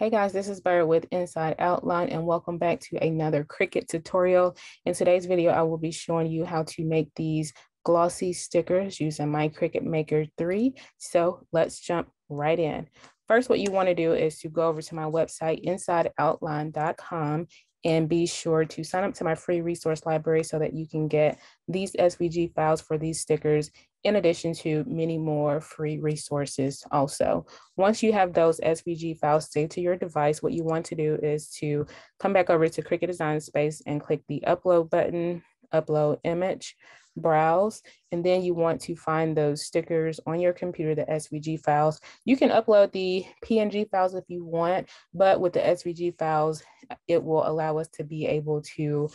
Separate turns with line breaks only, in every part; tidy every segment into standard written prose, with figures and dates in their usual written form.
Hey guys, this is Bird with Inside Outline and welcome back to another Cricut tutorial. In today's video, I will be showing you how to make these glossy stickers using my Cricut Maker 3. So let's jump right in. First, what you want to do is to go over to my website, insideoutline.com, and be sure to sign up to my free resource library so that you can get these SVG files for these stickers, in addition to many more free resources also. Once you have those SVG files saved to your device, what you want to do is to come back over to Cricut Design Space and click the upload button, upload image, browse, and then you want to find those stickers on your computer, the SVG files. You can upload the PNG files if you want, but with the SVG files, it will allow us to be able to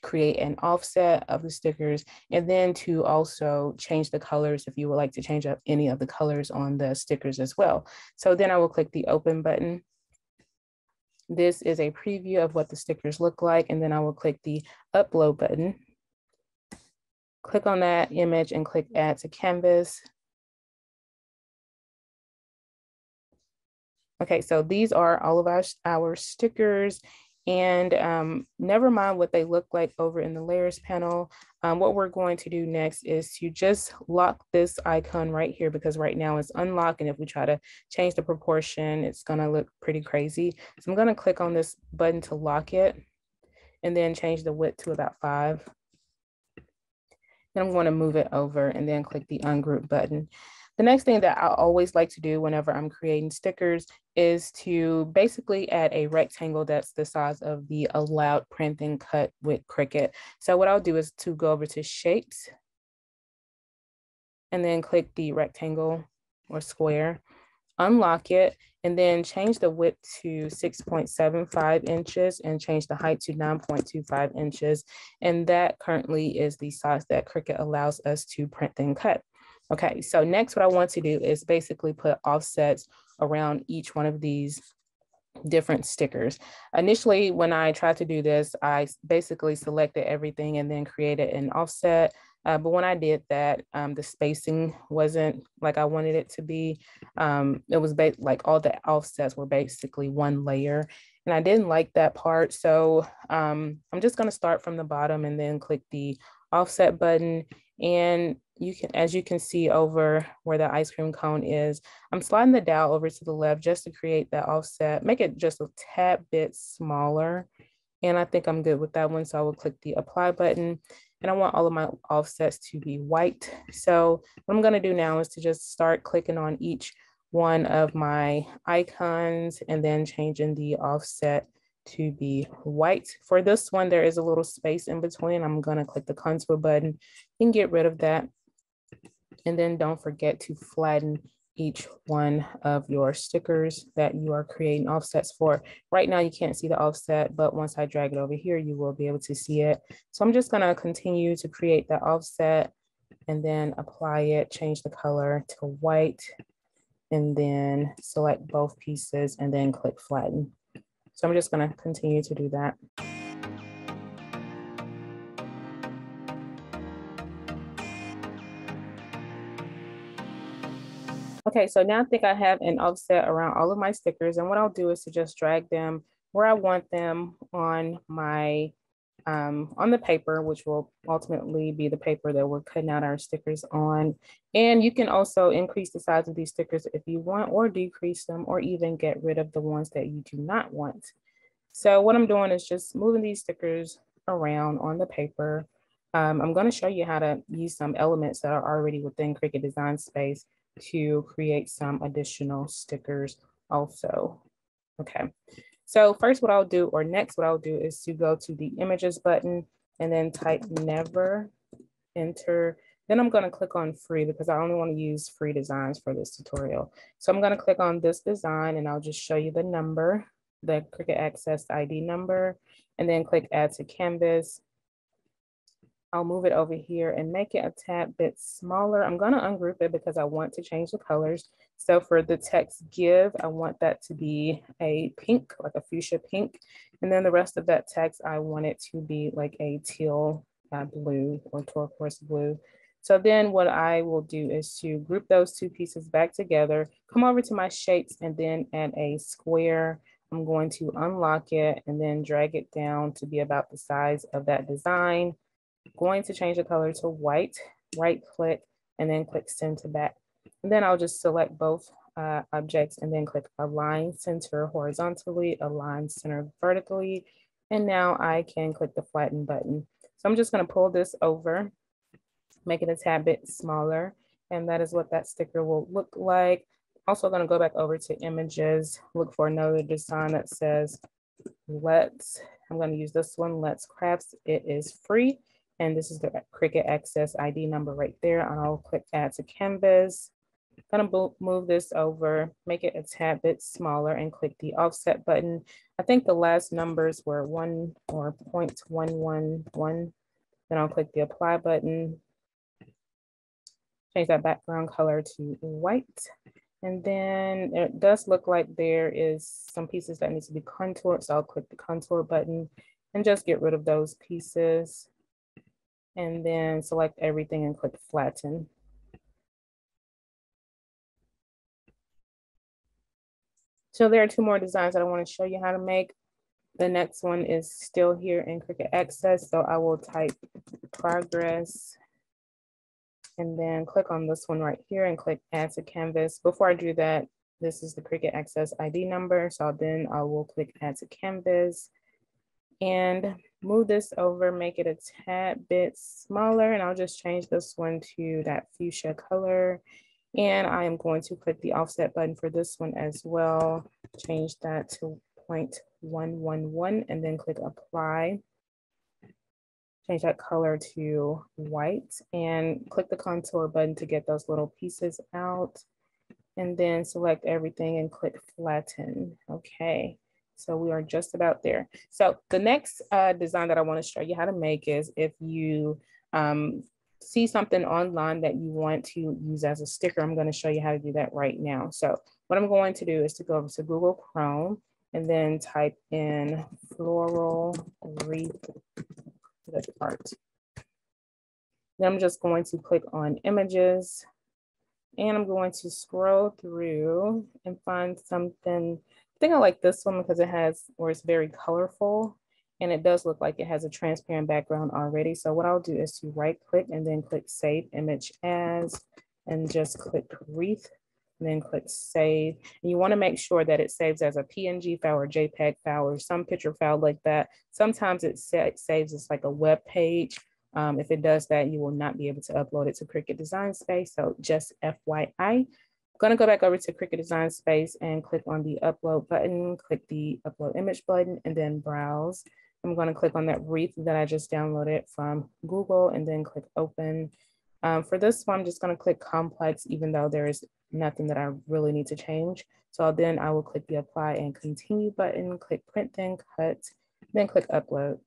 create an offset of the stickers and then to also change the colors if you would like to change up any of the colors on the stickers as well. So then I will click the open button. This is a preview of what the stickers look like, and then I will click the upload button. Click on that image and click add to canvas. Okay, so these are all of our stickers, and never mind what they look like over in the layers panel. What we're going to do next is to just lock this icon right here, because right now it's unlocked, and if we try to change the proportion, it's gonna look pretty crazy. So I'm gonna click on this button to lock it and then change the width to about 5. Then I'm going to move it over and then click the ungroup button. The next thing that I always like to do whenever I'm creating stickers is to basically add a rectangle that's the size of the allowed print and cut with Cricut. So what I'll do is to go over to shapes and then click the rectangle or square, unlock it, and then change the width to 6.75 inches and change the height to 9.25 inches. And that currently is the size that Cricut allows us to print and cut. Okay, so next what I want to do is basically put offsets around each one of these different stickers. Initially, when I tried to do this, I basically selected everything and then created an offset. But when I did that, the spacing wasn't like I wanted it to be. It was like all the offsets were basically one layer, and I didn't like that part. So I'm just going to start from the bottom and then click the offset button. And you can, as you can see over where the ice cream cone is, I'm sliding the dial over to the left just to create that offset, make it just a tad bit smaller. And I think I'm good with that one. So I will click the apply button, and I want all of my offsets to be white. So what I'm going to do now is to just start clicking on each one of my icons and then changing the offset to be white. For this one, there is a little space in between. I'm going to click the contour button and get rid of that. And then don't forget to flatten each one of your stickers that you are creating offsets for. Right now, you can't see the offset, but once I drag it over here, you will be able to see it. So I'm just going to continue to create that offset and then apply it, change the color to white, and then select both pieces and then click flatten. So I'm just going to continue to do that. Okay, so now I think I have an offset around all of my stickers, and what I'll do is to just drag them where I want them on my on the paper, which will ultimately be the paper that we're cutting out our stickers on. And you can also increase the size of these stickers if you want, or decrease them, or even get rid of the ones that you do not want. So what I'm doing is just moving these stickers around on the paper. I'm going to show you how to use some elements that are already within Cricut Design Space to create some additional stickers also. Okay, so first what I'll do, or next what I'll do, is to go to the images button and then type never, enter. Then I'm going to click on free because I only want to use free designs for this tutorial. So I'm going to click on this design and I'll just show you the number, the Cricut Access ID number, and then click add to canvas. I'll move it over here and make it a tad bit smaller. I'm going to ungroup it because I want to change the colors. So for the text give, I want that to be a pink, like a fuchsia pink. And then the rest of that text, I want it to be like a teal blue or turquoise blue. So then what I will do is to group those two pieces back together, come over to my shapes, and then add a square I'm going to unlock it and then drag it down to be about the size of that design. Going to change the color to white, right click, and then click send to back. And then I'll just select both objects and then click align center horizontally, align center vertically. And now I can click the flatten button. So I'm just going to pull this over, make it a tad bit smaller. And that is what that sticker will look like. Also going to go back over to images, look for another design that says I'm going to use this one, Let's Crafts. It is free. And this is the Cricut Access ID number right there. And I'll click add to canvas. I'm gonna move this over, make it a tad bit smaller and click the offset button. I think the last numbers were 1 or 0.111. Then I'll click the apply button. Change that background color to white. And then it does look like there is some pieces that need to be contoured. So I'll click the contour button and just get rid of those pieces. And then select everything and click flatten. So there are 2 more designs that I want to show you how to make. The next one is still here in Cricut Access. So I will type progress and then click on this one right here and click add to canvas. Before I do that, this is the Cricut Access ID number. So then I will click add to canvas and move this over, make it a tad bit smaller. And I'll just change this one to that fuchsia color. And I am going to click the offset button for this one as well. Change that to 0.111 and then click apply. Change that color to white and click the contour button to get those little pieces out. And then select everything and click flatten. Okay, so we are just about there. So the next design that I want to show you how to make is if you see something online that you want to use as a sticker, I'm going to show you how to do that right now. So what I'm going to do is to go over to Google Chrome and then type in floral wreath art. Then I'm just going to click on images and I'm going to scroll through and find something. I think I like this one because it has, or it's very colorful. And it does look like it has a transparent background already. So what I'll do is to right click and then click save image as, and just click wreath, and then click save. And you wanna make sure that it saves as a PNG file or JPEG file or some picture file like that. Sometimes it saves as like a web page. If it does that, you will not be able to upload it to Cricut Design Space. So just FYI. I'm gonna go back over to Cricut Design Space and click on the upload button, click the upload image button, and then browse. I'm going to click on that wreath that I just downloaded from Google and then click open. For this one, I'm just going to click complex, even though there is nothing that I really need to change. So then I will click the apply and continue button, click print, then cut, then click upload.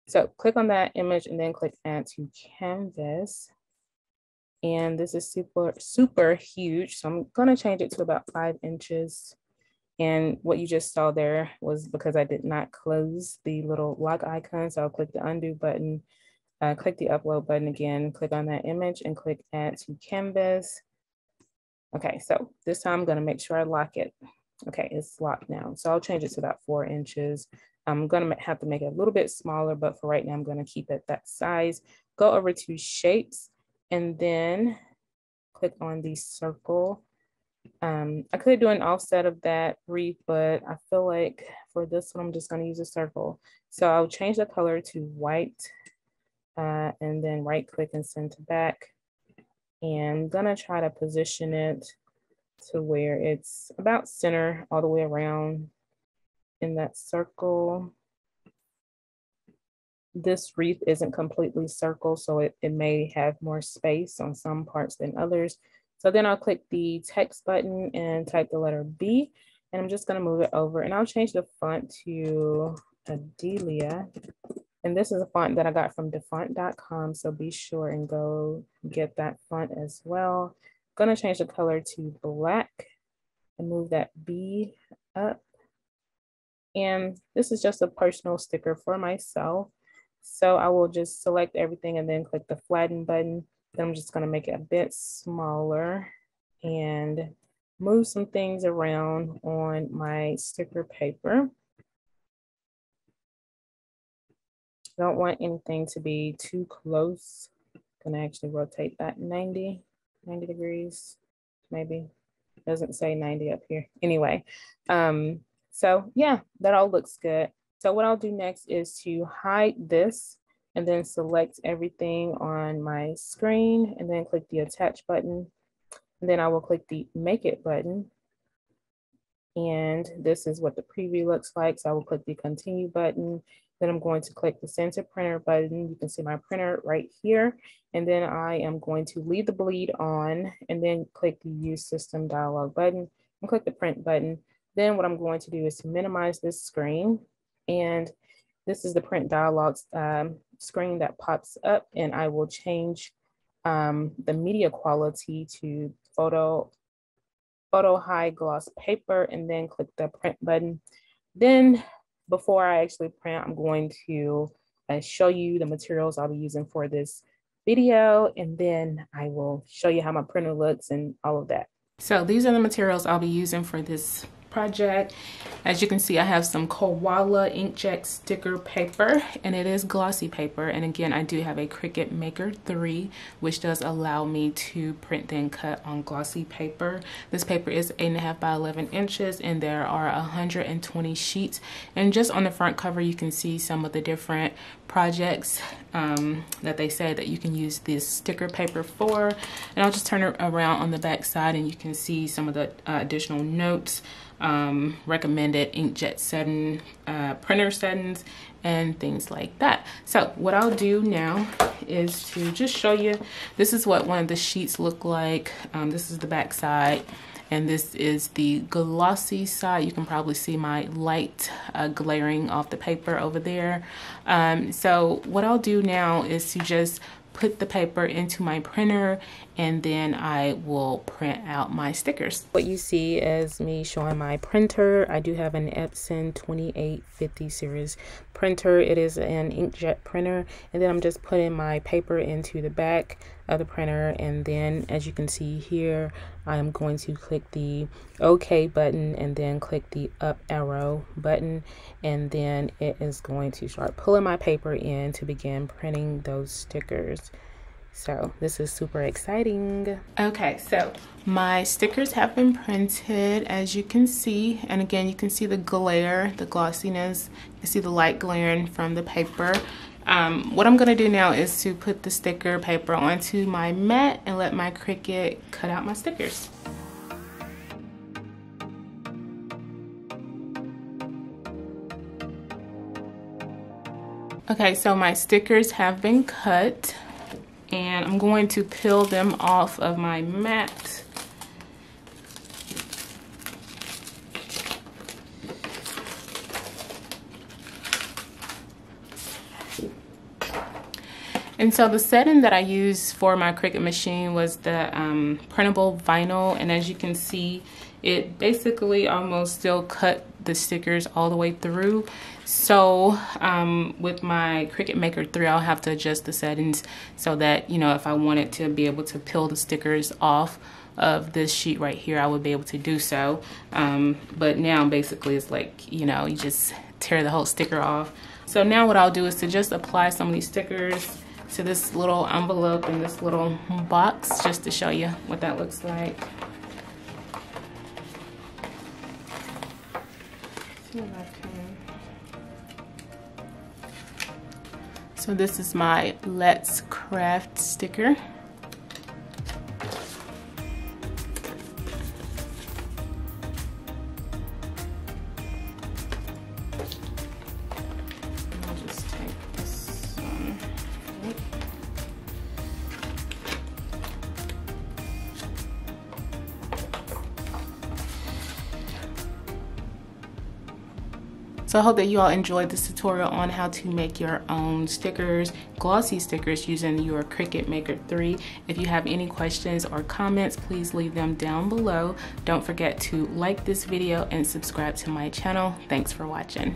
So click on that image and then click add to canvas. And this is super huge. So I'm going to change it to about 5 inches. And what you just saw there was because I did not close the little lock icon. So I'll click the undo button, click the upload button again, click on that image and click add to canvas. Okay, so this time I'm gonna make sure I lock it. Okay, it's locked now. So I'll change it to about 4 inches. I'm gonna have to make it a little bit smaller, but for right now, I'm gonna keep it that size. Go over to shapes and then click on the circle. I could do an offset of that wreath, but I feel like for this one, I'm just going to use a circle. So I'll change the color to white and then right click and send to back. And I'm going to try to position it to where it's about center all the way around in that circle. This wreath isn't completely circle, so it may have more space on some parts than others. So then I'll click the text button and type the letter B, and I'm just gonna move it over and I'll change the font to Adelia. And this is a font that I got from defont.com, so be sure and go get that font as well. I'm gonna change the color to black and move that B up. And this is just a personal sticker for myself. So I will just select everything and then click the flatten button. Then I'm just going to make it a bit smaller and move some things around on my sticker paper. Don't want anything to be too close. I'm gonna actually rotate that 90 degrees, maybe. Doesn't say 90 up here. Anyway, so yeah, that all looks good. So what I'll do next is to hide this and then select everything on my screen and then click the attach button. And then I will click the make it button. And this is what the preview looks like. So I will click the continue button. Then I'm going to click the center printer button. You can see my printer right here. And then I am going to leave the bleed on and then click the use system dialog button and click the print button. Then what I'm going to do is to minimize this screen. And this is the print dialog screen that pops up, and I will change the media quality to photo high gloss paper and then click the print button. Then before I actually print, I'm going to show you the materials I'll be using for this video, and then I will show you how my printer looks and all of that. So these are the materials I'll be using for this project. As you can see, I have some Koala inkjet sticker paper, and it is glossy paper. And again, I do have a Cricut Maker 3, which does allow me to print then cut on glossy paper. This paper is 8.5 by 11 inches, and there are 120 sheets. And just on the front cover, you can see some of the different projects that they say that you can use this sticker paper for. And I'll just turn it around on the back side, and you can see some of the additional notes, recommended inkjet setting, printer settings, and things like that. So what I'll do now is to just show you, this is what one of the sheets look like. This is the back side, and this is the glossy side. You can probably see my light glaring off the paper over there. So what I'll do now is to just put the paper into my printer, and then I will print out my stickers. What you see is me showing my printer. I do have an Epson 2850 series printer. It is an inkjet printer, and then I'm just putting my paper into the back of the printer, and then as you can see here, I'm going to click the OK button and then click the up arrow button, and then it is going to start pulling my paper in to begin printing those stickers. So this is super exciting. Okay, so my stickers have been printed, as you can see, and again, you can see the glare, the glossiness. You see the light glaring from the paper. What I'm gonna do now is to put the sticker paper onto my mat and let my Cricut cut out my stickers. Okay, so my stickers have been cut, and I'm going to peel them off of my mat. And so the setting that I used for my Cricut machine was the printable vinyl, and as you can see, it basically almost still cut the stickers all the way through. So with my Cricut Maker 3, I'll have to adjust the settings so that, you know, if I wanted to be able to peel the stickers off of this sheet right here, I would be able to do so. But now basically it's like, you know, you just tear the whole sticker off. So now what I'll do is to just apply some of these stickers to this little envelope and this little box, just to show you what that looks like. So this is my Let's Craft sticker. I'll just take this one. So I hope that you all enjoyed this tutorial on how to make your own stickers, glossy stickers, using your Cricut Maker 3. If you have any questions or comments, please leave them down below. Don't forget to like this video and subscribe to my channel. Thanks for watching.